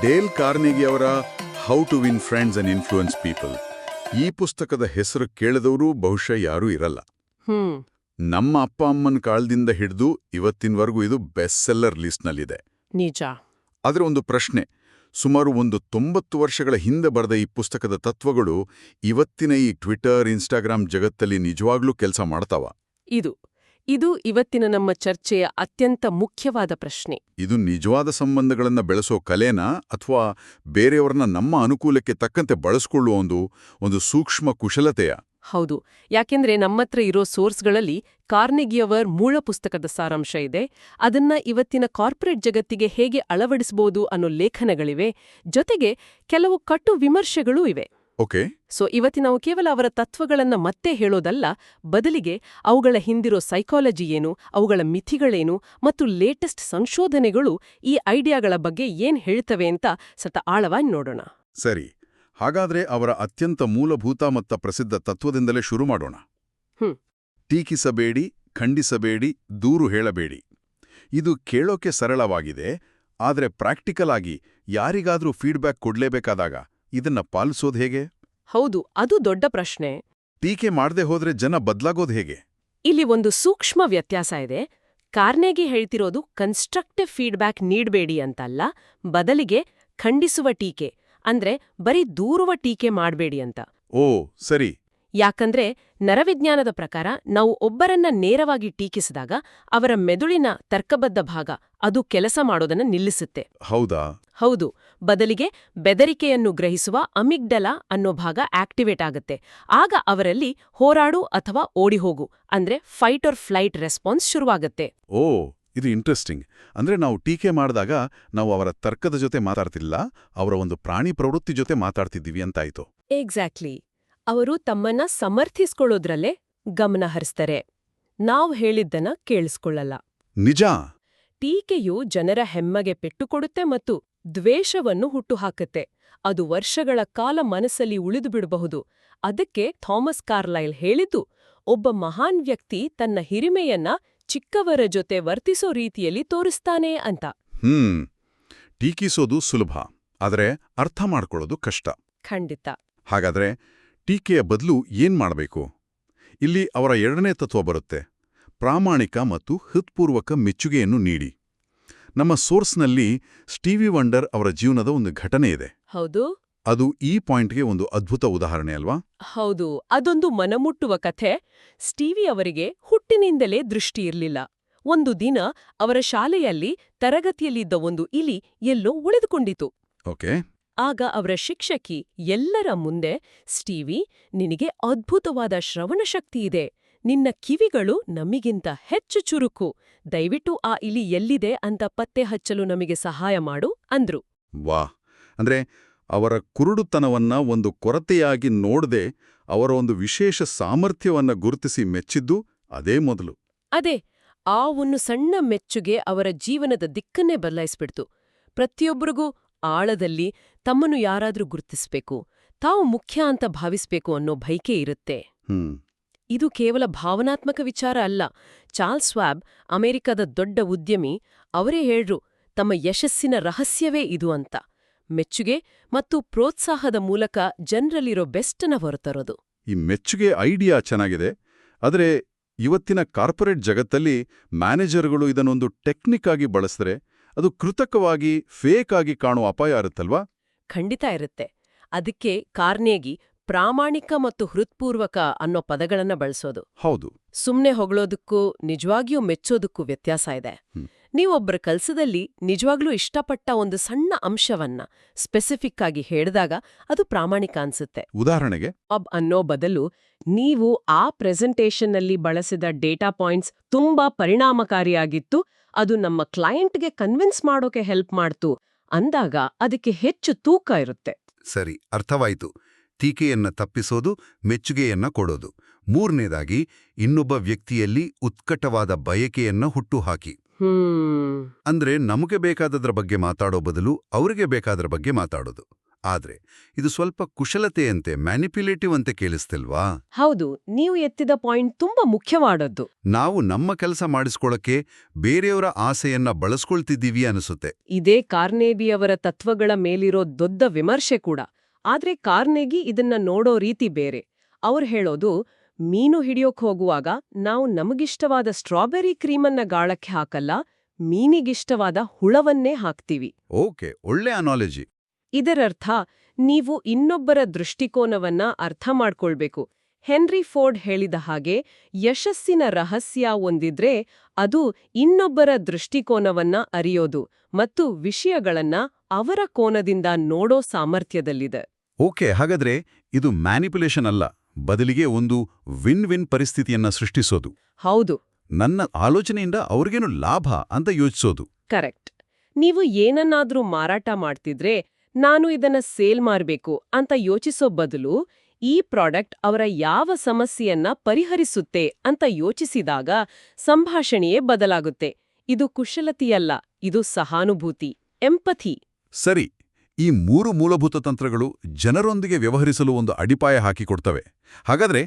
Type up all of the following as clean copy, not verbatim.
Dale Carnegie ಅವರ how to win friends and influence people ಈ ಪುಸ್ತಕದ ಹೆಸರು ಕೇಳಿದವರು ಬಹುಶಃ ಯಾರೂ ಇರಲ್ಲ. ನಮ್ಮ ಅಪ್ಪ ಅಮ್ಮನ ಕಾಲದಿಂದ ಹಿಡಿದು ಇವತ್ತಿನವರೆಗೂ ಇದು ಬೆಸ್ಟ್ ಸೆಲ್ಲರ್ ಲಿಸ್ಟ್ನಲ್ಲಿದೆ. ನಿಜ. ಆದರೆ ಒಂದು ಪ್ರಶ್ನೆ, ಸುಮಾರು 90 ವರ್ಷಗಳ ಹಿಂದೆ ಬರೆದ ಈ ಪುಸ್ತಕದ ತತ್ವಗಳು ಇವತ್ತಿನ ಈ ಟ್ವಿಟರ್, ಇನ್ಸ್ಟಾಗ್ರಾಮ್ ಜಗತ್ತಲ್ಲಿ ನಿಜವಾಗ್ಲೂ ಕೆಲಸ ಮಾಡ್ತಾವ? ಇದು ಇವತ್ತಿನ ನಮ್ಮ ಚರ್ಚೆಯ ಅತ್ಯಂತ ಮುಖ್ಯವಾದ ಪ್ರಶ್ನೆ. ಇದು ನಿಜವಾದ ಸಂಬಂಧಗಳನ್ನ ಬೆಳೆಸೋ ಕಲೆನಾ ಅಥವಾ ಬೇರೆಯವರನ್ನ ನಮ್ಮ ಅನುಕೂಲಕ್ಕೆ ತಕ್ಕಂತೆ ಬಳಸ್ಕೊಳ್ಳುವ ಒಂದು ಸೂಕ್ಷ್ಮ ಕುಶಲತೆಯ? ಹೌದು, ಯಾಕೆಂದ್ರೆ ನಮ್ಮತ್ರ ಇರೋ ಸೋರ್ಸ್ಗಳಲ್ಲಿ ಕಾರ್ನೆಗಿಯವರ್ ಮೂಲ ಪುಸ್ತಕದ ಸಾರಾಂಶ ಇದೆ. ಅದನ್ನ ಇವತ್ತಿನ ಕಾರ್ಪೊರೇಟ್ ಜಗತ್ತಿಗೆ ಹೇಗೆ ಅಳವಡಿಸಬಹುದು ಅನ್ನೋ ಲೇಖನಗಳಿವೆ. ಜೊತೆಗೆ ಕೆಲವು ಕಟ್ಟು ವಿಮರ್ಶೆಗಳೂ ಇವೆ. ಓಕೆ. ಸೊ ಇವತ್ತಿ ನಾವು ಕೇವಲ ಅವರ ತತ್ವಗಳನ್ನ ಮತ್ತೆ ಹೇಳೋದಲ್ಲ, ಬದಲಿಗೆ ಅವುಗಳ ಹಿಂದಿರೋ ಸೈಕಾಲಜಿ ಏನು, ಅವುಗಳ ಮಿತಿಗಳೇನು ಮತ್ತು ಲೇಟೆಸ್ಟ್ ಸಂಶೋಧನೆಗಳು ಈ ಐಡಿಯಾಗಳ ಬಗ್ಗೆ ಏನ್ ಹೇಳ್ತವೆ ಅಂತ ಸ್ವಲ್ಪ ಆಳವಾಗಿ ನೋಡೋಣ. ಸರಿ, ಹಾಗಾದ್ರೆ ಅವರ ಅತ್ಯಂತ ಮೂಲಭೂತ ಮತ್ತು ಪ್ರಸಿದ್ಧ ತತ್ವದಿಂದಲೇ ಶುರು ಮಾಡೋಣ. ಟೀಕಿಸಬೇಡಿ, ಖಂಡಿಸಬೇಡಿ, ದೂರು ಹೇಳಬೇಡಿ. ಇದು ಕೇಳೋಕೆ ಸರಳವಾಗಿದೆ, ಆದರೆ ಪ್ರಾಕ್ಟಿಕಲ್ ಆಗಿ ಯಾರಿಗಾದ್ರೂ ಫೀಡ್ಬ್ಯಾಕ್ ಕೊಡ್ಲೇಬೇಕಾದಾಗ ಇದನ್ನ ಪಾಲಿಸೋದು ಹೇಗೆ? ಹೌದು, ಅದು ದೊಡ್ಡ ಪ್ರಶ್ನೆ. ಟೀಕೆ ಮಾಡದೆ ಹೋದ್ರೆ ಜನ ಬದಲಾಗೋದು ಹೇಗೆ? ಇಲ್ಲಿ ಒಂದು ಸೂಕ್ಷ್ಮ ವ್ಯತ್ಯಾಸ ಇದೆ. ಕಾರ್ನೆಗಿ ಹೇಳ್ತಿರೋದು ಕನ್ಸ್ಟ್ರಕ್ಟಿವ್ ಫೀಡ್ಬ್ಯಾಕ್ ನೀಡಬೇಡಿ ಅಂತಲ್ಲ, ಬದಲಿಗೆ ಖಂಡಿಸುವ ಟೀಕೆ, ಅಂದ್ರೆ ಬರೀ ದೂರುವ ಟೀಕೆ ಮಾಡಬೇಡಿ ಅಂತ. ಓ ಸರಿ. ಯಾಕಂದ್ರೆ ನರವಿಜ್ಞಾನದ ಪ್ರಕಾರ ನಾವು ಒಬ್ಬರನ್ನ ನೇರವಾಗಿ ಟೀಕಿಸಿದಾಗ ಅವರ ಮೆದುಳಿನ ತರ್ಕಬದ್ಧ ಭಾಗ ಅದು ಕೆಲಸ ಮಾಡೋದನ್ನ ನಿಲ್ಲಿಸುತ್ತೆ. ಹೌದಾ? ಹೌದು. ಬದಲಿಗೆ ಬೆದರಿಕೆಯನ್ನು ಗ್ರಹಿಸುವ ಅಮಿಗ್ಡಲಾ ಅನ್ನೋ ಭಾಗ ಆಕ್ಟಿವೇಟ್ ಆಗುತ್ತೆ. ಆಗ ಅವರಲ್ಲಿ ಹೋರಾಡು ಅಥವಾ ಓಡಿಹೋಗು ಅಂದ್ರೆ ಫೈಟ್ ಆರ್ ಫ್ಲೈಟ್ ರೆಸ್ಪಾನ್ಸ್ ಶುರುವಾಗತ್ತೆ. ಓ, ಇದು ಇಂಟ್ರೆಸ್ಟಿಂಗ್. ಅಂದ್ರೆ ನಾವು ಟೀಕೆ ಮಾಡಿದಾಗ ನಾವು ಅವರ ತರ್ಕದ ಜೊತೆ ಮಾತಾಡ್ತಿಲ್ಲ, ಅವರ ಒಂದು ಪ್ರಾಣಿ ಪ್ರವೃತ್ತಿ ಜೊತೆ ಮಾತಾಡ್ತಿದ್ದೀವಿ ಅಂತಾಯ್ತು. ಎಕ್ಸಾಕ್ಟ್ಲಿ. ಅವರು ತಮ್ಮನ್ನ ಸಮರ್ಥಿಸ್ಕೊಳ್ಳೋದ್ರಲ್ಲೇ ಗಮನ ಹರಿಸ್ತಾರೆ, ನಾವು ಹೇಳಿದ್ದನ್ನ ಕೇಳಿಸ್ಕೊಳ್ಳಲ್ಲ. ನಿಜ. ಟೀಕೆಯು ಜನರ ಹೆಮ್ಮಗೆ ಪೆಟ್ಟುಕೊಡುತ್ತೆ ಮತ್ತು ದ್ವೇಷವನ್ನು ಹುಟ್ಟುಹಾಕತ್ತೆ. ಅದು ವರ್ಷಗಳ ಕಾಲ ಮನಸ್ಸಲ್ಲಿ ಉಳಿದುಬಿಡಬಹುದು. ಅದಕ್ಕೆ ಥಾಮಸ್ ಕಾರ್ಲೈಲ್ ಹೇಳಿದ್ದು, ಒಬ್ಬ ಮಹಾನ್ ವ್ಯಕ್ತಿ ತನ್ನ ಹಿರಿಮೆಯನ್ನ ಚಿಕ್ಕವರ ಜೊತೆ ವರ್ತಿಸೋ ರೀತಿಯಲ್ಲಿ ತೋರಿಸ್ತಾನೆ ಅಂತ. ಟೀಕಿಸೋದು ಸುಲಭ, ಆದರೆ ಅರ್ಥ ಮಾಡ್ಕೊಳ್ಳೋದು ಕಷ್ಟ. ಖಂಡಿತ. ಹಾಗಾದ್ರೆ ಟೀಕೆಯ ಬದಲು ಏನ್ ಮಾಡಬೇಕು? ಇಲ್ಲಿ ಅವರ ಎರಡನೇ ತತ್ವ ಬರುತ್ತೆ, ಪ್ರಾಮಾಣಿಕ ಮತ್ತು ಹೃತ್ಪೂರ್ವಕ ಮೆಚ್ಚುಗೆಯನ್ನು ನೀಡಿ. ನಮ್ಮ ಸೋರ್ಸ್ನಲ್ಲಿ ಸ್ಟೀವಿ ವಂಡರ್ ಅವರ ಜೀವನದ ಒಂದು ಘಟನೆ ಇದೆ. ಹೌದು. ಅದು ಈ ಪಾಯಿಂಟ್ಗೆ ಒಂದು ಅದ್ಭುತ ಉದಾಹರಣೆ ಅಲ್ವಾ? ಹೌದು, ಅದೊಂದು ಮನಮುಟ್ಟುವ ಕಥೆ. ಸ್ಟೀವಿ ಅವರಿಗೆ ಹುಟ್ಟಿನಿಂದಲೇ ದೃಷ್ಟಿ ಇರಲಿಲ್ಲ. ಒಂದು ದಿನ ಅವರ ಶಾಲೆಯಲ್ಲಿ ತರಗತಿಯಲ್ಲಿದ್ದ ಒಂದು ಇಲಿ ಎಲ್ಲೋ ಉಳಿದುಕೊಂಡಿತು. ಓಕೆ. ಆಗ ಅವರ ಶಿಕ್ಷಕಿ ಎಲ್ಲರ ಮುಂದೆ, ಸ್ಟೀವಿ, ನಿನಗೆ ಅದ್ಭುತವಾದ ಶ್ರವಣಶಕ್ತಿ ಇದೆ, ನಿನ್ನ ಕಿವಿಗಳು ನಮಗಿಂತ ಹೆಚ್ಚು ಚುರುಕು, ದಯವಿಟ್ಟು ಆ ಇಲಿ ಎಲ್ಲಿದೆ ಅಂತ ಪತ್ತೆ ಹಚ್ಚಲು ನಮಗೆ ಸಹಾಯ ಮಾಡು ಅಂದ್ರು. ವಾ, ಅಂದ್ರೆ ಅವರ ಕುರುಡುತನವನ್ನ ಒಂದು ಕೊರತೆಯಾಗಿ ನೋಡದೆ ಅವರ ಒಂದು ವಿಶೇಷ ಸಾಮರ್ಥ್ಯವನ್ನ ಗುರುತಿಸಿ ಮೆಚ್ಚಿದ್ದು ಅದೇ ಮೊದಲು. ಅದೇ, ಆ ಒಂದು ಸಣ್ಣ ಮೆಚ್ಚುಗೆ ಅವರ ಜೀವನದ ದಿಕ್ಕನ್ನೇ ಬದಲಾಯಿಸ್ಬಿಡ್ತು. ಪ್ರತಿಯೊಬ್ಬರಿಗೂ ಆಳದಲ್ಲಿ ತಮ್ಮನ್ನು ಯಾರಾದ್ರೂ ಗುರುತಿಸ್ಬೇಕು, ತಾವು ಮುಖ್ಯ ಅಂತ ಭಾವಿಸ್ಬೇಕು ಅನ್ನೋ ಬಯಕೆ ಇರುತ್ತೆ. ಇದು ಕೇವಲ ಭಾವನಾತ್ಮಕ ವಿಚಾರ ಅಲ್ಲ. ಚಾರ್ಲ್ಸ್ ಶ್ವಾಬ್, ಅಮೆರಿಕದ ದೊಡ್ಡ ಉದ್ಯಮಿ, ಅವರೇ ಹೇಳ್ರು, ತಮ್ಮ ಯಶಸ್ಸಿನ ರಹಸ್ಯವೇ ಇದು ಅಂತ. ಮೆಚ್ಚುಗೆ ಮತ್ತು ಪ್ರೋತ್ಸಾಹದ ಮೂಲಕ ಜನರಲ್ಲಿರೋ ಬೆಸ್ಟನ್ನ ಹೊರತರೋದು. ಈ ಮೆಚ್ಚುಗೆ ಐಡಿಯಾ ಚೆನ್ನಾಗಿದೆ, ಆದರೆ ಇವತ್ತಿನ ಕಾರ್ಪೊರೇಟ್ ಜಗತ್ತಲ್ಲಿ ಮ್ಯಾನೇಜರ್ಗಳು ಇದನ್ನೊಂದು ಟೆಕ್ನಿಕ್ ಆಗಿ ಬಳಸಿದ್ರೆ ಅದು ಕೃತಕವಾಗಿ, ಫೇಕ್ ಆಗಿ ಕಾಣುವ ಅಪಾಯ ಇರುತ್ತಲ್ವಾ? ಖಂಡಿತ ಇರುತ್ತೆ. ಅದಕ್ಕೆ ಕಾರ್ನೆಗಿ ಪ್ರಾಮಾಣಿಕ ಮತ್ತು ಹೃತ್ಪೂರ್ವಕ ಅನ್ನೋ ಪದಗಳನ್ನ ಬಳಸೋದು. ಹೌದು. ಸುಮ್ನೆ ಹೊಗಳೋದಕ್ಕೂ ನಿಜವಾಗಿಯೂ ಮೆಚ್ಚೋದಕ್ಕೂ ವ್ಯತ್ಯಾಸ ಇದೆ. ನೀವೊಬ್ಬರ ಕೆಲಸದಲ್ಲಿ ನಿಜವಾಗ್ಲೂ ಇಷ್ಟಪಟ್ಟ ಒಂದು ಸಣ್ಣ ಅಂಶವನ್ನ ಸ್ಪೆಸಿಫಿಕ್ ಆಗಿ ಹೇಳಿದಾಗ ಅದು ಪ್ರಾಮಾಣಿಕ ಅನ್ಸುತ್ತೆ. ಉದಾಹರಣೆಗೆ, ಅನ್ನೋ ಬದಲು, ನೀವು ಆ ಪ್ರೆಸೆಂಟೇಷನ್ನಲ್ಲಿ ಬಳಸಿದ ಡೇಟಾ ಪಾಯಿಂಟ್ಸ್ ತುಂಬಾ ಪರಿಣಾಮಕಾರಿಯಾಗಿತ್ತು, ಅದು ನಮ್ಮ ಕ್ಲೈಂಟ್ಗೆ ಕನ್ವಿನ್ಸ್ ಮಾಡೋಕೆ ಹೆಲ್ಪ್ ಮಾಡ್ತು ಅಂದಾಗ ಅದಕ್ಕೆ ಹೆಚ್ಚು ತೂಕ ಇರುತ್ತೆ. ಸರಿ, ಅರ್ಥವಾಯಿತು. ಟೀಕೆಯನ್ನ ತಪ್ಪಿಸೋದು, ಮೆಚ್ಚುಗೆಯನ್ನ ಕೊಡೋದು. ಮೂರನೇದಾಗಿ, ಇನ್ನೊಬ್ಬ ವ್ಯಕ್ತಿಯಲ್ಲಿ ಉತ್ಕಟವಾದ ಬಯಕೆಯನ್ನ ಹುಟ್ಟುಹಾಕಿ. ಅಂದ್ರೆ ನಮಗೆ ಬೇಕಾದದ್ರ ಬಗ್ಗೆ ಮಾತಾಡೋ ಬದಲು ಅವರಿಗೆ ಬೇಕಾದ್ರ ಬಗ್ಗೆ ಮಾತಾಡೋದು. ಆದ್ರೆ ಇದು ಸ್ವಲ್ಪ ಕುಶಲತೆಯಂತೆ ಮ್ಯಾನಿಪ್ಯುಲೇಟಿವ್ ಅಂತೆ ಕೇಳಿಸ್ತಿಲ್ವಾ? ಹೌದು, ನೀವು ಎತ್ತಿದ ಪಾಯಿಂಟ್ ತುಂಬಾ ಮುಖ್ಯವಾದದ್ದು. ನಾವು ನಮ್ಮ ಕೆಲಸ ಮಾಡಿಸ್ಕೊಳಕ್ಕೆ ಬೇರೆಯವರ ಆಸೆಯನ್ನ ಬಳಸ್ಕೊಳ್ತಿದ್ದೀವಿ ಅನಿಸುತ್ತೆ. ಇದೇ ಕಾರ್ನೇಗಿಯವರ ತತ್ವಗಳ ಮೇಲಿರೋ ದೊಡ್ಡ ವಿಮರ್ಶೆ ಕೂಡ. ಆದ್ರೆ ಕಾರ್ನೆಗಿ ಇದನ್ನ ನೋಡೋ ರೀತಿ ಬೇರೆ. ಅವ್ರು ಹೇಳೋದು, ಮೀನು ಹಿಡಿಯೋಕ್ ಹೋಗುವಾಗ ನಾವು ನಮಗಿಷ್ಟವಾದ ಸ್ಟ್ರಾಬೆರಿ ಕ್ರೀಮನ್ನ ಗಾಳಕ್ಕೆ ಹಾಕಲ್ಲ, ಮೀನಿಗಿಷ್ಟವಾದ ಹುಳವನ್ನೇ ಹಾಕ್ತೀವಿ. ಓಕೆ, ಒಳ್ಳೆ ಅನಾಲಜಿ. ಇದರರ್ಥ ನೀವು ಇನ್ನೊಬ್ಬರ ದೃಷ್ಟಿಕೋನವನ್ನ ಅರ್ಥ ಮಾಡ್ಕೊಳ್ಬೇಕು. ಹೆನ್ರಿ ಫೋರ್ಡ್ ಹೇಳಿದ ಹಾಗೆ, ಯಶಸ್ಸಿನ ರಹಸ್ಯ ಒಂದಿದ್ರೆ ಅದು ಇನ್ನೊಬ್ಬರ ದೃಷ್ಟಿಕೋನವನ್ನ ಅರಿಯೋದು ಮತ್ತು ವಿಷಯಗಳನ್ನ ಅವರ ಕೋನದಿಂದ ನೋಡೋ ಸಾಮರ್ಥ್ಯದಲ್ಲಿದೆ. ಓಕೆ, ಹಾಗಾದ್ರೆ ಇದು ಮ್ಯಾನಿಪ್ಯುಲೇಷನ್ ಅಲ್ಲ, ಬದಲಿಗೆ ಒಂದು ವಿನ್ ವಿನ್ ಪರಿಸ್ಥಿತಿಯನ್ನ ಸೃಷ್ಟಿಸೋದು. ಹೌದು, ನನ್ನ ಆಲೋಚನೆಯಿಂದ ಅವ್ರಿಗೇನು ಲಾಭ ಅಂತ ಯೋಚಿಸೋದು. ಕರೆಕ್ಟ್. ನೀವು ಏನನ್ನಾದ್ರೂ ಮಾರಾಟ ಮಾಡ್ತಿದ್ರೆ, ನಾನು ಇದನ್ನ ಸೇಲ್ ಮಾಡ್ಬೇಕು ಅಂತ ಯೋಚಿಸೋ ಬದಲು ಈ ಪ್ರಾಡಕ್ಟ್ ಅವರ ಯಾವ ಸಮಸ್ಯೆಯನ್ನ ಪರಿಹರಿಸುತ್ತೆ ಅಂತ ಯೋಚಿಸಿದಾಗ ಸಂಭಾಷಣೆಯೇ ಬದಲಾಗುತ್ತೆ. ಇದು ಕುಶಲತೆಯಲ್ಲ, ಇದು ಸಹಾನುಭೂತಿ, ಎಂಪಥಿ. ಸರಿ, ಈ 3 ಮೂಲಭೂತ ತಂತ್ರಗಳು ಜನರೊಂದಿಗೆ ವ್ಯವಹರಿಸಲು ಒಂದು ಅಡಿಪಾಯ ಹಾಕಿಕೊಡ್ತವೆ. ಹಾಗಾದ್ರೆ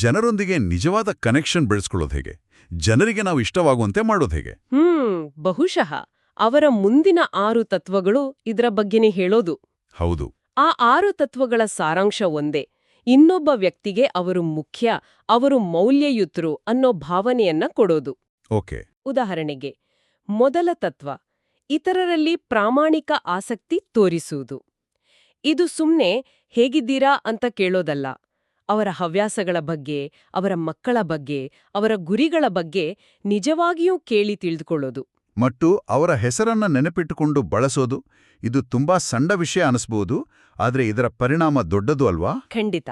ಜನರೊಂದಿಗೆ ನಿಜವಾದ ಕನೆಕ್ಷನ್ ಬೆಳೆಸ್ಕೊಳ್ಳೋದು ಹೇಗೆ? ಜನರಿಗೆ ನಾವು ಇಷ್ಟವಾಗುವಂತೆ ಮಾಡೋದು ಹೇಗೆ? ಬಹುಶಃ ಅವರ ಮುಂದಿನ 6 ತತ್ವಗಳು ಇದರ ಬಗ್ಗೆನೇ ಹೇಳೋದು. ಹೌದು. ಆ 6 ತತ್ವಗಳ ಸಾರಾಂಶ ಒಂದೇ. ಇನ್ನೊಬ್ಬ ವ್ಯಕ್ತಿಗೆ ಅವರು ಮುಖ್ಯ, ಅವರು ಮೌಲ್ಯಯುತರು ಅನ್ನೋ ಭಾವನೆಯನ್ನ ಕೊಡೋದು. ಓಕೆ. ಉದಾಹರಣೆಗೆ, ಮೊದಲ ತತ್ವ ಇತರರಲ್ಲಿ ಪ್ರಾಮಾಣಿಕ ಆಸಕ್ತಿ ತೋರಿಸುವುದು. ಇದು ಸುಮ್ನೆ ಹೇಗಿದ್ದೀರಾ ಅಂತ ಕೇಳೋದಲ್ಲ. ಅವರ ಹವ್ಯಾಸಗಳ ಬಗ್ಗೆ, ಅವರ ಮಕ್ಕಳ ಬಗ್ಗೆ, ಅವರ ಗುರಿಗಳ ಬಗ್ಗೆ ನಿಜವಾಗಿಯೂ ಕೇಳಿ ತಿಳಿದುಕೊಳ್ಳೋದು. ಮತ್ತು ಅವರ ಹೆಸರನ್ನ ನೆನಪಿಟ್ಟುಕೊಂಡು ಬಳಸೋದು. ಇದು ತುಂಬಾ ಸಣ್ಣ ವಿಷಯ ಅನಿಸ್ಬೋದು, ಆದ್ರೆ ಇದರ ಪರಿಣಾಮ ದೊಡ್ಡದು ಅಲ್ವಾ? ಖಂಡಿತ.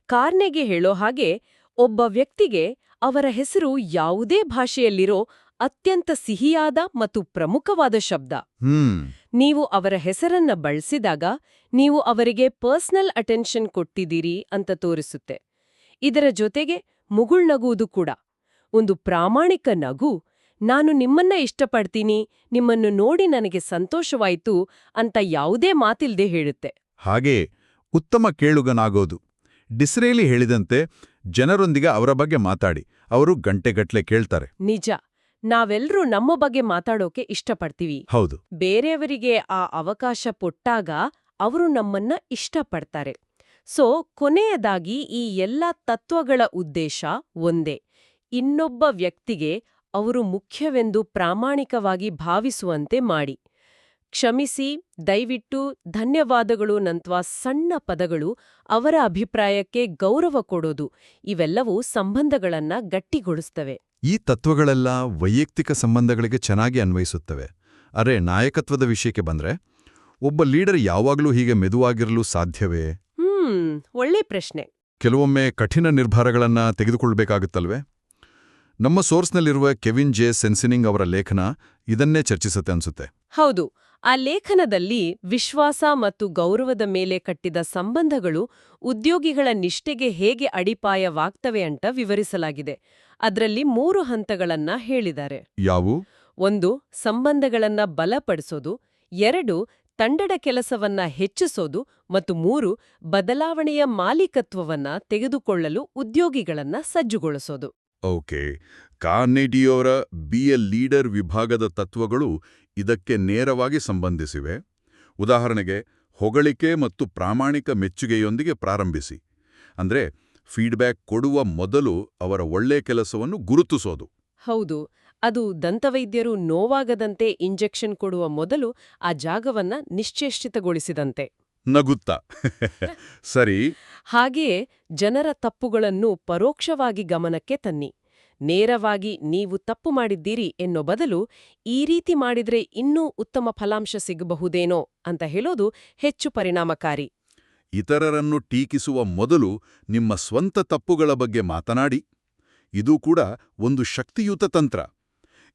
ಕಾರ್ನೆಗೆ ಹೇಳೋ ಹಾಗೆ, ಒಬ್ಬ ವ್ಯಕ್ತಿಗೆ ಅವರ ಹೆಸರು ಯಾವುದೇ ಭಾಷೆಯಲ್ಲಿರೋ ಅತ್ಯಂತ ಸಿಹಿಯಾದ ಮತ್ತು ಪ್ರಮುಖವಾದ ಶಬ್ದ. ನೀವು ಅವರ ಹೆಸರನ್ನ ಬಳಸಿದಾಗ ನೀವು ಅವರಿಗೆ ಪರ್ಸನಲ್ ಅಟೆನ್ಷನ್ ಕೊಟ್ಟಿದ್ದೀರಿ ಅಂತ ತೋರಿಸುತ್ತೆ. ಇದರ ಜೊತೆಗೆ ಮುಗುಳ್ನಗುವುದು ಕೂಡ. ಒಂದು ಪ್ರಾಮಾಣಿಕ ನಗು, ನಾನು ನಿಮ್ಮನ್ನ ಇಷ್ಟಪಡ್ತೀನಿ, ನಿಮ್ಮನ್ನು ನೋಡಿ ನನಗೆ ಸಂತೋಷವಾಯ್ತು ಅಂತ ಯಾವುದೇ ಮಾತಿಲ್ದೆ ಹೇಳುತ್ತೆ. ಹಾಗೆ ಉತ್ತಮ ಕೇಳುಗನಾಗೋದು. ಡಿಸ್ರೇಲಿ ಹೇಳಿದಂತೆ, ಜನರೊಂದಿಗೆ ಅವರ ಬಗ್ಗೆ ಮಾತಾಡಿ, ಅವರು ಗಂಟೆಗಟ್ಲೆ ಕೇಳ್ತಾರೆ. ನಿಜ. ನಾವೆಲ್ಲರೂ ನಮ್ಮ ಬಗ್ಗೆ ಮಾತಾಡೋಕೆ ಇಷ್ಟಪಡ್ತೀವಿ. ಹೌದು. ಬೇರೆಯವರಿಗೆ ಆ ಅವಕಾಶ ಕೊಟ್ಟಾಗ ಅವರು ನಮ್ಮನ್ನ ಇಷ್ಟಪಡ್ತಾರೆ. ಸೊ ಕೊನೆಯದಾಗಿ ಈ ಎಲ್ಲ ತತ್ವಗಳ ಉದ್ದೇಶ ಒಂದೇ. ಇನ್ನೊಬ್ಬ ವ್ಯಕ್ತಿಗೆ ಅವರು ಮುಖ್ಯವೆಂದು ಪ್ರಾಮಾಣಿಕವಾಗಿ ಭಾವಿಸುವಂತೆ ಮಾಡಿ. ಕ್ಷಮಿಸಿ, ದಯವಿಟ್ಟು, ಧನ್ಯವಾದಗಳು ನಂತ್ವಾ ಸಣ್ಣ ಪದಗಳು ಅವರ ಅಭಿಪ್ರಾಯಕ್ಕೆ ಗೌರವ ಕೊಡೋದು, ಇವೆಲ್ಲವೂ ಸಂಬಂಧಗಳನ್ನ ಗಟ್ಟಿಗೊಳಿಸ್ತವೆ. ಈ ತತ್ವಗಳೆಲ್ಲ ವೈಯಕ್ತಿಕ ಸಂಬಂಧಗಳಿಗೆ ಚೆನ್ನಾಗಿ ಅನ್ವಯಿಸುತ್ತವೆ. ಅರೆ, ನಾಯಕತ್ವದ ವಿಷಯಕ್ಕೆ ಬಂದ್ರೆ, ಒಬ್ಬ ಲೀಡರ್ ಯಾವಾಗಲೂ ಹೀಗೆ ಮೆದುವಾಗಿರಲು ಸಾಧ್ಯವೇ? ಒಳ್ಳೆ ಪ್ರಶ್ನೆ. ಕೆಲವೊಮ್ಮೆ ಕಠಿಣ ನಿರ್ಧಾರಗಳನ್ನ ತೆಗೆದುಕೊಳ್ಬೇಕಾಗುತ್ತಲ್ವೇ? ನಮ್ಮ ಸೋರ್ಸ್ನಲ್ಲಿರುವ ಕೆವಿನ್ ಜೆ ಸೆನ್ಸಿನಿಂಗ್ ಅವರ ಲೇಖನ ಇದನ್ನೇ ಚರ್ಚಿಸುತ್ತೆ ಅನ್ಸುತ್ತೆ. ಹೌದು. ಆ ಲೇಖನದಲ್ಲಿ ವಿಶ್ವಾಸ ಮತ್ತು ಗೌರವದ ಮೇಲೆ ಕಟ್ಟಿದ ಸಂಬಂಧಗಳು ಉದ್ಯೋಗಿಗಳ ನಿಷ್ಠೆಗೆ ಹೇಗೆ ಅಡಿಪಾಯವಾಗ್ತವೆ ಅಂತ ವಿವರಿಸಲಾಗಿದೆ. ಅದರಲ್ಲಿ 3 ಹಂತಗಳನ್ನ ಹೇಳಿದ್ದಾರೆ. ಯಾವು? 1. ಸಂಬಂಧಗಳನ್ನ ಬಲಪಡಿಸೋದು. 2. ತಂಡದ ಕೆಲಸವನ್ನ ಹೆಚ್ಚಿಸೋದು. ಮತ್ತು 3. ಬದಲಾವಣೆಯ ಮಾಲೀಕತ್ವವನ್ನ ತೆಗೆದುಕೊಳ್ಳಲು ಉದ್ಯೋಗಿಗಳನ್ನ ಸಜ್ಜುಗೊಳಿಸೋದು. ಓಕೆ. ಕಾರ್ನೆಗಿಯವರ ಬಿ ಎ ಲೀಡರ್ ವಿಭಾಗದ ತತ್ವಗಳು ಇದಕ್ಕೆ ನೇರವಾಗಿ ಸಂಬಂಧಿಸಿವೆ. ಉದಾಹರಣೆಗೆ, ಹೊಗಳಿಕೆ ಮತ್ತು ಪ್ರಾಮಾಣಿಕ ಮೆಚ್ಚುಗೆಯೊಂದಿಗೆ ಪ್ರಾರಂಭಿಸಿ. ಅಂದ್ರೆ, ಫೀಡ್ಬ್ಯಾಕ್ ಕೊಡುವ ಮೊದಲು ಅವರ ಒಳ್ಳೆ ಕೆಲಸವನ್ನು ಗುರುತಿಸೋದು. ಹೌದು. ಅದು ದಂತವೈದ್ಯರು ನೋವಾಗದಂತೆ ಇಂಜೆಕ್ಷನ್ ಕೊಡುವ ಮೊದಲು ಆ ಜಾಗವನ್ನ ನಿಶ್ಚೇಷ್ಟಿತಗೊಳಿಸಿದಂತೆ. ನಗುತ್ತಾ. ಸರಿ. ಹಾಗೆಯೇ ಜನರ ತಪ್ಪುಗಳನ್ನು ಪರೋಕ್ಷವಾಗಿ ಗಮನಕ್ಕೆ ತನ್ನಿ. ನೇರವಾಗಿ ನೀವು ತಪ್ಪು ಮಾಡಿದ್ದೀರಿ ಎನ್ನೋ ಬದಲು ಈ ರೀತಿ ಮಾಡಿದ್ರೆ ಇನ್ನೂ ಉತ್ತಮ ಫಲಾಂಶ ಸಿಗಬಹುದೇನೋ ಅಂತ ಹೇಳೋದು ಹೆಚ್ಚು ಪರಿಣಾಮಕಾರಿ. ಇತರರನ್ನು ಟೀಕಿಸುವ ಮೊದಲು ನಿಮ್ಮ ಸ್ವಂತ ತಪ್ಪುಗಳ ಬಗ್ಗೆ ಮಾತನಾಡಿ. ಇದು ಕೂಡ ಒಂದು ಶಕ್ತಿಯುತ ತಂತ್ರ.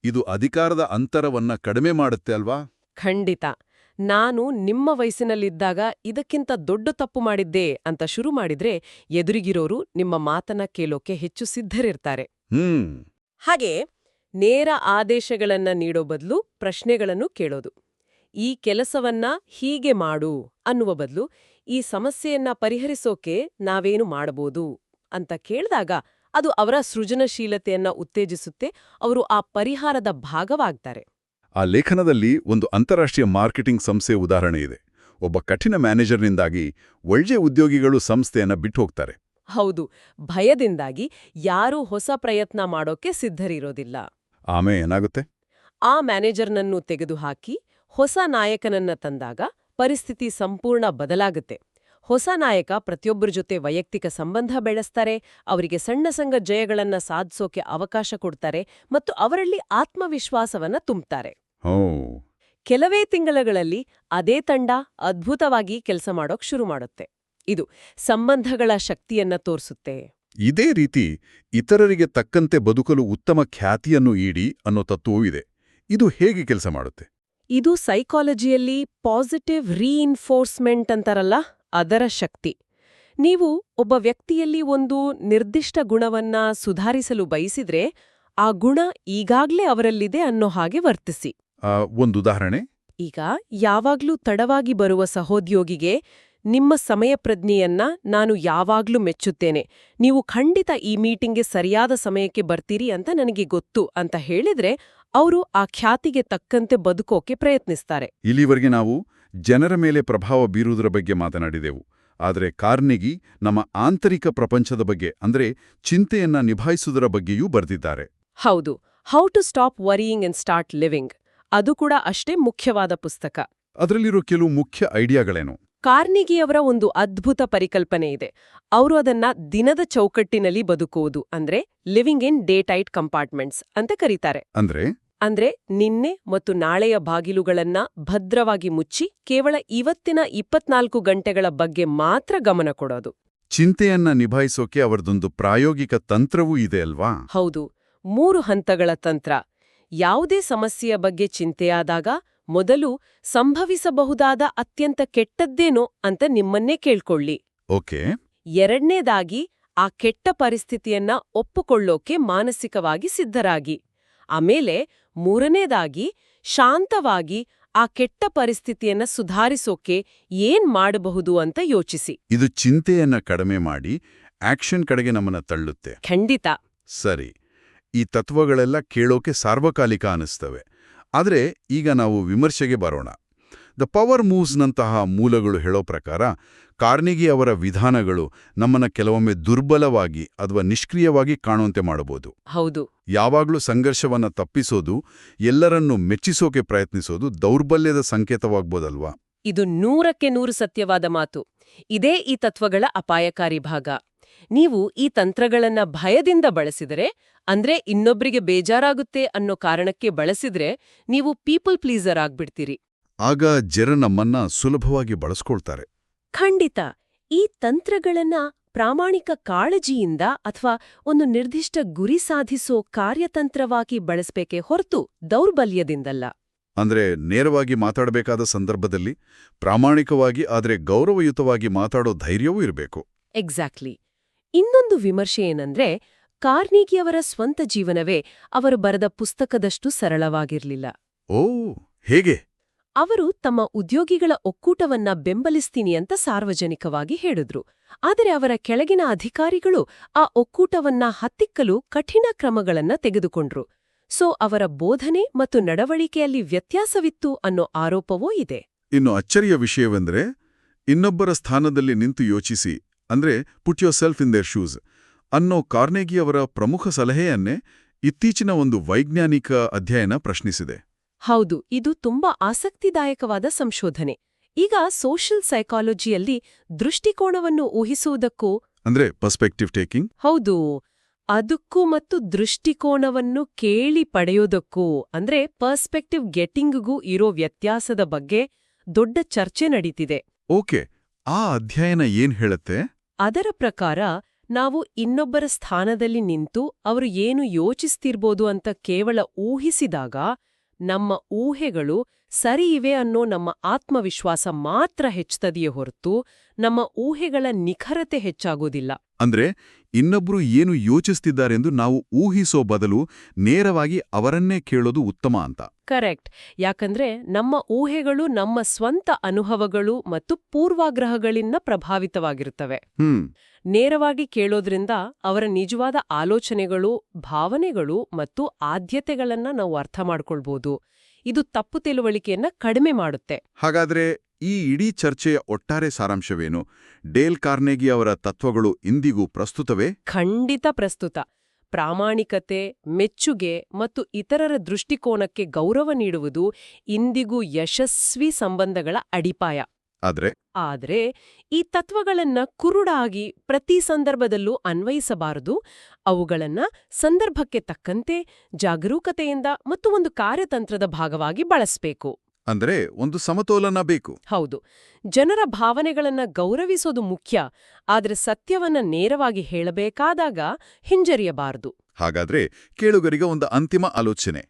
ಇದು ಅಧಿಕಾರದ ಅಂತರವನ್ನ ಕಡಿಮೆ ಮಾಡುತ್ತೆ ಅಲ್ವಾ? ಖಂಡಿತ. ನಾನು ನಿಮ್ಮ ವಯಸ್ಸಿನಲ್ಲಿದ್ದಾಗ ಇದಕ್ಕಿಂತ ದೊಡ್ಡ ತಪ್ಪು ಮಾಡಿದ್ದೆ ಅಂತ ಶುರು ಮಾಡಿದ್ರೆ ಎದುರಿಗಿರೋರು ನಿಮ್ಮ ಮಾತನ್ನ ಕೇಳೋಕೆ ಹೆಚ್ಚು ಸಿದ್ಧರಿರ್ತಾರೆ. ಹಾಗೆ ನೇರ ಆದೇಶಗಳನ್ನ ನೀಡೋ ಬದಲು ಪ್ರಶ್ನೆಗಳನ್ನು ಕೇಳೋದು. ಈ ಕೆಲಸವನ್ನ ಹೀಗೆ ಮಾಡು ಅನ್ನುವ ಬದಲು ಈ ಸಮಸ್ಯೆಯನ್ನ ಪರಿಹರಿಸೋಕೆ ನಾವೇನು ಮಾಡಬಹುದು ಅಂತ ಕೇಳಿದಾಗ ಅದು ಅವರ ಸೃಜನಶೀಲತೆಯನ್ನ ಉತ್ತೇಜಿಸುತ್ತೆ, ಅವರು ಆ ಪರಿಹಾರದ ಭಾಗವಾಗ್ತಾರೆ. ಆ ಲೇಖನದಲ್ಲಿ ಒಂದು ಅಂತಾರಾಷ್ಟ್ರೀಯ ಮಾರ್ಕೆಟಿಂಗ್ ಸಂಸ್ಥೆ ಉದಾಹರಣೆ ಇದೆ. ಒಬ್ಬ ಕಠಿಣ ಮ್ಯಾನೇಜರ್ನಿಂದಾಗಿ ಒಳ್ಳೆ ಉದ್ಯೋಗಿಗಳು ಸಂಸ್ಥೆಯನ್ನ ಬಿಟ್ಟು ಹೋಗ್ತಾರೆ. ಹೌದು, ಭಯದಿಂದಾಗಿ ಯಾರೂ ಹೊಸ ಪ್ರಯತ್ನ ಮಾಡೋಕೆ ಸಿದ್ಧರಿರೋದಿಲ್ಲ. ಆಮೇಲೆ ಏನಾಗುತ್ತೆ? ಆ ಮ್ಯಾನೇಜರ್ನನ್ನು ತೆಗೆದುಹಾಕಿ ಹೊಸ ನಾಯಕನನ್ನ ತಂದಾಗ ಪರಿಸ್ಥಿತಿ ಸಂಪೂರ್ಣ ಬದಲಾಗುತ್ತೆ. ಹೊಸ ನಾಯಕ ಪ್ರತಿಯೊಬ್ಬರ ಜೊತೆ ವೈಯಕ್ತಿಕ ಸಂಬಂಧ ಬೆಳೆಸ್ತಾರೆ, ಅವರಿಗೆ ಸಣ್ಣ ಸಣ್ಣ ಜಯಗಳನ್ನ ಸಾಧಿಸೋಕೆ ಅವಕಾಶ ಕೊಡ್ತಾರೆ ಮತ್ತು ಅವರಲ್ಲಿ ಆತ್ಮವಿಶ್ವಾಸವನ್ನ ತುಂಬ್ತಾರೆ. ಓ, ಕೆಲವೇ ತಿಂಗಳುಗಳಲ್ಲಿ ಅದೇ ತಂಡ ಅದ್ಭುತವಾಗಿ ಕೆಲಸ ಮಾಡೋಕ್ ಶುರು ಮಾಡುತ್ತೆ. ಇದು ಸಂಬಂಧಗಳ ಶಕ್ತಿಯನ್ನ ತೋರಿಸುತ್ತೆ. ಇದೇ ರೀತಿ ಇತರರಿಗೆ ತಕ್ಕಂತೆ ಬದುಕಲು ಉತ್ತಮ ಖ್ಯಾತಿಯನ್ನು ಈಡಿ ಅನ್ನೋ ತತ್ವವೂ ಇದೆ. ಇದು ಹೇಗೆ ಕೆಲಸ ಮಾಡುತ್ತೆ? ಇದು ಸೈಕಾಲಜಿಯಲ್ಲಿ ಪಾಸಿಟಿವ್ ರೀಇನ್ಫೋರ್ಸ್ಮೆಂಟ್ ಅಂತಾರಲ್ಲ, ಅದರ ಶಕ್ತಿ. ನೀವು ಒಬ್ಬ ವ್ಯಕ್ತಿಯಲ್ಲಿ ಒಂದು ನಿರ್ದಿಷ್ಟ ಗುಣವನ್ನ ಸುಧಾರಿಸಲು ಬಯಸಿದ್ರೆ ಆ ಗುಣ ಈಗಾಗ್ಲೇ ಅವರಲ್ಲಿದೆ ಅನ್ನೋ ಹಾಗೆ ವರ್ತಿಸಿ. ಒಂದು ಉದಾಹರಣೆ? ಈಗ ಯಾವಾಗ್ಲೂ ತಡವಾಗಿ ಬರುವ ಸಹೋದ್ಯೋಗಿಗೆ ನಿಮ್ಮ ಸಮಯ ಪ್ರಜ್ಞೆಯನ್ನ ನಾನು ಯಾವಾಗ್ಲೂ ಮೆಚ್ಚುತ್ತೇನೆ, ನೀವು ಖಂಡಿತ ಈ ಮೀಟಿಂಗ್ಗೆ ಸರಿಯಾದ ಸಮಯಕ್ಕೆ ಬರ್ತೀರಿ ಅಂತ ನನಗೆ ಗೊತ್ತು ಅಂತ ಹೇಳಿದ್ರೆ ಅವರು ಆ ಖ್ಯಾತಿಗೆ ತಕ್ಕಂತೆ ಬದುಕೋಕೆ ಪ್ರಯತ್ನಿಸ್ತಾರೆ. ಇಲ್ಲಿವರೆಗೆ ನಾವು ಜನರ ಮೇಲೆ ಪ್ರಭಾವ ಬೀರುವುದರ ಬಗ್ಗೆ ಮಾತನಾಡಿದೆವು. ಆದರೆ ಕಾರ್ನೆಗಿ ನಮ್ಮ ಆಂತರಿಕ ಪ್ರಪಂಚದ ಬಗ್ಗೆ ಅಂದ್ರೆ ಚಿಂತೆಯನ್ನ ನಿಭಾಯಿಸುವುದರ ಬಗ್ಗೆಯೂ ಬರೆದಿದ್ದಾರೆ. ಹೌದು, how to stop worrying and start living. ಅದು ಕೂಡ ಅಷ್ಟೇ ಮುಖ್ಯವಾದ ಪುಸ್ತಕ. ಅದರಲ್ಲಿರೋ ಕೆಲವು ಮುಖ್ಯ ಐಡಿಯಾಗಳೇನು? ಕಾರ್ನಿಗಿಯವರ ಒಂದು ಅದ್ಭುತ ಪರಿಕಲ್ಪನೆ ಇದೆ. ಅವರು ಅದನ್ನ ದಿನದ ಚೌಕಟ್ಟಿನಲ್ಲಿ ಬದುಕುವುದು ಅಂದ್ರೆ living in day tight compartments ಅಂತ ಕರೀತಾರೆ. ಅಂದ್ರೆ ನಿನ್ನೆ ಮತ್ತು ನಾಳೆಯ ಬಾಗಿಲುಗಳನ್ನ ಭದ್ರವಾಗಿ ಮುಚ್ಚಿ ಕೇವಲ ಇವತ್ತಿನ 24 ಗಂಟೆಗಳ ಬಗ್ಗೆ ಮಾತ್ರ ಗಮನ ಕೊಡೋದು. ಚಿಂತೆಯನ್ನ ನಿಭಾಯಿಸೋಕೆ ಅವರದೊಂದು ಪ್ರಾಯೋಗಿಕ ತಂತ್ರವೂ ಇದೆ ಅಲ್ವಾ? ಹೌದು, 3 ಹಂತಗಳ ತಂತ್ರ. ಯಾವುದೇ ಸಮಸ್ಯೆಯ ಬಗ್ಗೆ ಚಿಂತೆಯಾದಾಗ ಮೊದಲು ಸಂಭವಿಸಬಹುದಾದ ಅತ್ಯಂತ ಕೆಟ್ಟದ್ದೇನೋ ಅಂತ ನಿಮ್ಮನ್ನೇ ಕೇಳ್ಕೊಳ್ಳಿ. ಓಕೆ. ಎರಡನೇದಾಗಿ ಆ ಕೆಟ್ಟ ಪರಿಸ್ಥಿತಿಯನ್ನ ಒಪ್ಪುಕೊಳ್ಳೋಕೆ ಮಾನಸಿಕವಾಗಿ ಸಿದ್ಧರಾಗಿ. ಆಮೇಲೆ ಮೂರನೇದಾಗಿ ಶಾಂತವಾಗಿ ಆ ಕೆಟ್ಟ ಪರಿಸ್ಥಿತಿಯನ್ನ ಸುಧಾರಿಸೋಕೆ ಏನ್ ಮಾಡಬಹುದು ಅಂತ ಯೋಚಿಸಿ. ಇದು ಚಿಂತೆಯನ್ನ ಕಡಿಮೆ ಮಾಡಿ ಆಕ್ಷನ್ ಕಡೆಗೆ ನಮ್ಮನ್ನ ತಳ್ಳುತ್ತೆ. ಖಂಡಿತ. ಸರಿ, ಈ ತತ್ವಗಳೆಲ್ಲ ಕೇಳೋಕೆ ಸಾರ್ವಕಾಲಿಕ ಅನಿಸ್ತವೆ. ಆದರೆ ಈಗ ನಾವು ವಿಮರ್ಶೆಗೆ ಬರೋಣ. ದ ಪವರ್ ಮೂವ್ಸ್ನಂತಹ ಮೂಲಗಳು ಹೇಳೋ ಪ್ರಕಾರ ಕಾರ್ನೆಗಿ ಅವರ ವಿಧಾನಗಳು ನಮ್ಮನ್ನ ಕೆಲವೊಮ್ಮೆ ದುರ್ಬಲವಾಗಿ ಅಥವಾ ನಿಷ್ಕ್ರಿಯವಾಗಿ ಕಾಣುವಂತೆ ಮಾಡಬಹುದು. ಹೌದು. ಯಾವಾಗ್ಲೂ ಸಂಘರ್ಷವನ್ನ ತಪ್ಪಿಸೋದು, ಎಲ್ಲರನ್ನೂ ಮೆಚ್ಚಿಸೋಕೆ ಪ್ರಯತ್ನಿಸೋದು ದೌರ್ಬಲ್ಯದ ಸಂಕೇತವಾಗ್ಬೋದಲ್ವಾ? ಇದು 100ಕ್ಕೆ 100 ಸತ್ಯವಾದ ಮಾತು. ಇದೇ ಈ ತತ್ವಗಳ ಅಪಾಯಕಾರಿ ಭಾಗ. ನೀವು ಈ ತಂತ್ರಗಳನ್ನ ಭಯದಿಂದ ಬಳಸಿದರೆ, ಅಂದ್ರೆ ಇನ್ನೊಬ್ರಿಗೆ ಬೇಜಾರಾಗುತ್ತೆ ಅನ್ನೋ ಕಾರಣಕ್ಕೆ ಬಳಸಿದ್ರೆ, ನೀವು ಪೀಪಲ್ ಪ್ಲೀಸರ್ ಆಗ್ಬಿಡ್ತೀರಿ. ಆಗ ಜನ ನಮ್ಮನ್ನ ಸುಲಭವಾಗಿ ಬಳಸ್ಕೊಳ್ತಾರೆ. ಖಂಡಿತ. ಈ ತಂತ್ರಗಳನ್ನ ಪ್ರಾಮಾಣಿಕ ಕಾಳಜಿಯಿಂದ ಅಥವಾ ಒಂದು ನಿರ್ದಿಷ್ಟ ಗುರಿ ಸಾಧಿಸೋ ಕಾರ್ಯತಂತ್ರವಾಗಿ ಬಳಸ್ಬೇಕೇ ಹೊರತು ದೌರ್ಬಲ್ಯದಿಂದಲ್ಲ. ಅಂದ್ರೆ ನೇರವಾಗಿ ಮಾತಾಡಬೇಕಾದ ಸಂದರ್ಭದಲ್ಲಿ ಪ್ರಾಮಾಣಿಕವಾಗಿ ಆದರೆ ಗೌರವಯುತವಾಗಿ ಮಾತಾಡೋ ಧೈರ್ಯವೂ ಇರಬೇಕು. ಎಕ್ಸಾಕ್ಟ್ಲಿ. ಇನ್ನೊಂದು ವಿಮರ್ಶೆ ಏನಂದ್ರೆ, ಕಾರ್ನಿಗಿಯವರ ಸ್ವಂತ ಜೀವನವೇ ಅವರು ಬರೆದ ಪುಸ್ತಕದಷ್ಟು ಸರಳವಾಗಿರ್ಲಿಲ್ಲ. ಓ, ಹೇಗೆ? ಅವರು ತಮ್ಮ ಉದ್ಯೋಗಿಗಳ ಒಕ್ಕೂಟವನ್ನ ಬೆಂಬಲಿಸ್ತೀನಿ ಅಂತ ಸಾರ್ವಜನಿಕವಾಗಿ ಹೇಳಿದ್ರು. ಆದರೆ ಅವರ ಕೆಳಗಿನ ಅಧಿಕಾರಿಗಳು ಆ ಒಕ್ಕೂಟವನ್ನ ಹತ್ತಿಕ್ಕಲು ಕಠಿಣ ಕ್ರಮಗಳನ್ನ ತೆಗೆದುಕೊಂಡ್ರು. ಸೊ ಅವರ ಬೋಧನೆ ಮತ್ತು ನಡವಳಿಕೆಯಲ್ಲಿ ವ್ಯತ್ಯಾಸವಿತ್ತು ಅನ್ನೋ ಆರೋಪವೂ ಇದೆ. ಇನ್ನು ಅಚ್ಚರಿಯ ವಿಷಯವೆಂದರೆ, ಇನ್ನೊಬ್ಬರ ಸ್ಥಾನದಲ್ಲಿ ನಿಂತು ಯೋಚಿಸಿ, ಅಂದ್ರೆ ಪುಟ್ your self in their shoes ಅನ್ನೋ ಕಾರ್ನೆಗಿಯವರ ಪ್ರಮುಖ ಸಲಹೆಯನ್ನೇ ಇತ್ತೀಚಿನ ಒಂದು ವೈಜ್ಞಾನಿಕ ಅಧ್ಯಯನ ಪ್ರಶ್ನಿಸಿದೆ. ಹೌದು, ಇದು ತುಂಬಾ ಆಸಕ್ತಿದಾಯಕವಾದ ಸಂಶೋಧನೆ. ಈಗ ಸೋಷಿಯಲ್ ಸೈಕಾಲಜಿಯಲ್ಲಿ ದೃಷ್ಟಿಕೋನವನ್ನು ಊಹಿಸುವುದಕ್ಕೂ ಅಂದ್ರೆ ಪರ್ಸ್ಪೆಕ್ಟಿವ್ ಟೇಕಿಂಗ್, ಹೌದು, ಅದಕ್ಕೂ ಮತ್ತು ದೃಷ್ಟಿಕೋನವನ್ನು ಕೇಳಿ ಪಡೆಯೋದಕ್ಕೂ ಅಂದ್ರೆ ಪರ್ಸ್ಪೆಕ್ಟಿವ್ ಗೆಟಿಂಗ್ಗೂ ಇರೋ ವ್ಯತ್ಯಾಸದ ಬಗ್ಗೆ ದೊಡ್ಡ ಚರ್ಚೆ ನಡೀತಿದೆ. ಓಕೆ, ಆ ಅಧ್ಯಯನ ಏನ್ ಹೇಳುತ್ತೆ? ಅದರ ಪ್ರಕಾರ ನಾವು ಇನ್ನೊಬ್ಬರ ಸ್ಥಾನದಲ್ಲಿ ನಿಂತು ಅವರು ಏನು ಯೋಚಿಸ್ತಿರ್ಬೋದು ಅಂತ ಕೇವಲ ಊಹಿಸಿದಾಗ ನಮ್ಮ ಊಹೆಗಳು ಸರಿ ಇವೆ ಅನ್ನೋ ನಮ್ಮ ಆತ್ಮವಿಶ್ವಾಸ ಮಾತ್ರ ಹೆಚ್ಚುತ್ತದೆಯೇ ಹೊರತು ನಮ್ಮ ಊಹೆಗಳ ನಿಖರತೆ ಹೆಚ್ಚಾಗೋದಿಲ್ಲ. ಅಂದ್ರೆ ಇನ್ನೊಬ್ರು ಏನು ಯೋಚಿಸ್ತಿದ್ದಾರೆಂದು ನಾವು ಊಹಿಸೋ ಬದಲು ನೇರವಾಗಿ ಅವರನ್ನೇ ಕೇಳೋದು ಉತ್ತಮ ಅಂತ. ಕರೆಕ್ಟ್. ಯಾಕಂದ್ರೆ ನಮ್ಮ ಊಹೆಗಳು ನಮ್ಮ ಸ್ವಂತ ಅನುಭವಗಳು ಮತ್ತು ಪೂರ್ವಾಗ್ರಹಗಳಿಂದ ಪ್ರಭಾವಿತವಾಗಿರುತ್ತವೆ. ನೇರವಾಗಿ ಕೇಳೋದ್ರಿಂದ ಅವರ ನಿಜವಾದ ಆಲೋಚನೆಗಳು, ಭಾವನೆಗಳು ಮತ್ತು ಆದ್ಯತೆಗಳನ್ನ ನಾವು ಅರ್ಥ ಮಾಡ್ಕೊಳ್ಬೋದು. ಇದು ತಪ್ಪು ತಿಳುವಳಿಕೆಯನ್ನ ಕಡಿಮೆ ಮಾಡುತ್ತೆ. ಹಾಗಾದ್ರೆ ಈ ಇಡೀ ಚರ್ಚೆಯ ಒಟ್ಟಾರೆ ಸಾರಾಂಶವೇನು? ಡೇಲ್ ಕಾರ್ನೆಗಿ ಅವರ ತತ್ವಗಳು ಇಂದಿಗೂ ಪ್ರಸ್ತುತವೇ? ಖಂಡಿತ ಪ್ರಸ್ತುತ. ಪ್ರಾಮಾಣಿಕತೆ, ಮೆಚ್ಚುಗೆ ಮತ್ತು ಇತರರ ದೃಷ್ಟಿಕೋನಕ್ಕೆ ಗೌರವ ನೀಡುವುದು ಇಂದಿಗೂ ಯಶಸ್ವಿ ಸಂಬಂಧಗಳ ಅಡಿಪಾಯ. ಆದ್ರೆ ಈ ತತ್ವಗಳನ್ನ ಕುರುಡಾಗಿ ಪ್ರತಿ ಸಂದರ್ಭದಲ್ಲೂ ಅನ್ವಯಿಸಬಾರದು. ಅವುಗಳನ್ನ ಸಂದರ್ಭಕ್ಕೆ ತಕ್ಕಂತೆ ಜಾಗರೂಕತೆಯಿಂದ ಮತ್ತು ಒಂದು ಕಾರ್ಯತಂತ್ರದ ಭಾಗವಾಗಿ ಬಳಸಬೇಕು. ಅಂದ್ರೆ ಒಂದು ಸಮತೋಲನ ಬೇಕು. ಹೌದು. ಜನರ ಭಾವನೆಗಳನ್ನ ಗೌರವಿಸೋದು ಮುಖ್ಯ, ಆದ್ರೆ ಸತ್ಯವನ್ನ ನೇರವಾಗಿ ಹೇಳಬೇಕಾದಾಗ ಹಿಂಜರಿಯಬಾರದು. ಹಾಗಾದ್ರೆ ಕೇಳುಗರಿಗೆ ಒಂದು ಅಂತಿಮ ಆಲೋಚನೆ.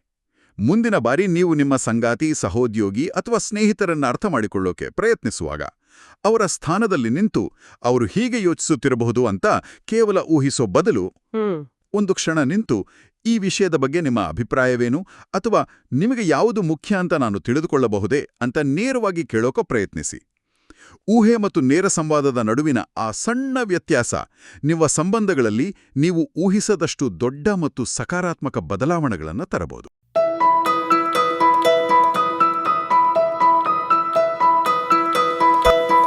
ಮುಂದಿನ ಬಾರಿ ನೀವು ನಿಮ್ಮ ಸಂಗಾತಿ, ಸಹೋದ್ಯೋಗಿ ಅಥವಾ ಸ್ನೇಹಿತರನ್ನ ಅರ್ಥ ಮಾಡಿಕೊಳ್ಳೋಕೆ ಪ್ರಯತ್ನಿಸುವಾಗ ಅವರ ಸ್ಥಾನದಲ್ಲಿ ನಿಂತು ಅವರು ಹೀಗೆ ಯೋಚಿಸುತ್ತಿರಬಹುದು ಅಂತ ಕೇವಲ ಊಹಿಸೋ ಬದಲು ಒಂದು ಕ್ಷಣ ನಿಂತು ಈ ವಿಷಯದ ಬಗ್ಗೆ ನಿಮ್ಮ ಅಭಿಪ್ರಾಯವೇನು, ಅಥವಾ ನಿಮಗೆ ಯಾವುದು ಮುಖ್ಯ ಅಂತ ನಾನು ತಿಳಿದುಕೊಳ್ಳಬಹುದೇ ಅಂತ ನೇರವಾಗಿ ಕೇಳೋಕೆ ಪ್ರಯತ್ನಿಸಿ. ಊಹೆ ಮತ್ತು ನೇರ ಸಂವಾದದ ನಡುವಿನ ಆ ಸಣ್ಣ ವ್ಯತ್ಯಾಸ ನಿಮ್ಮ ಸಂಬಂಧಗಳಲ್ಲಿ ನೀವು ಊಹಿಸದಷ್ಟು ದೊಡ್ಡ ಮತ್ತು ಸಕಾರಾತ್ಮಕ ಬದಲಾವಣೆಗಳನ್ನು ತರಬಹುದು.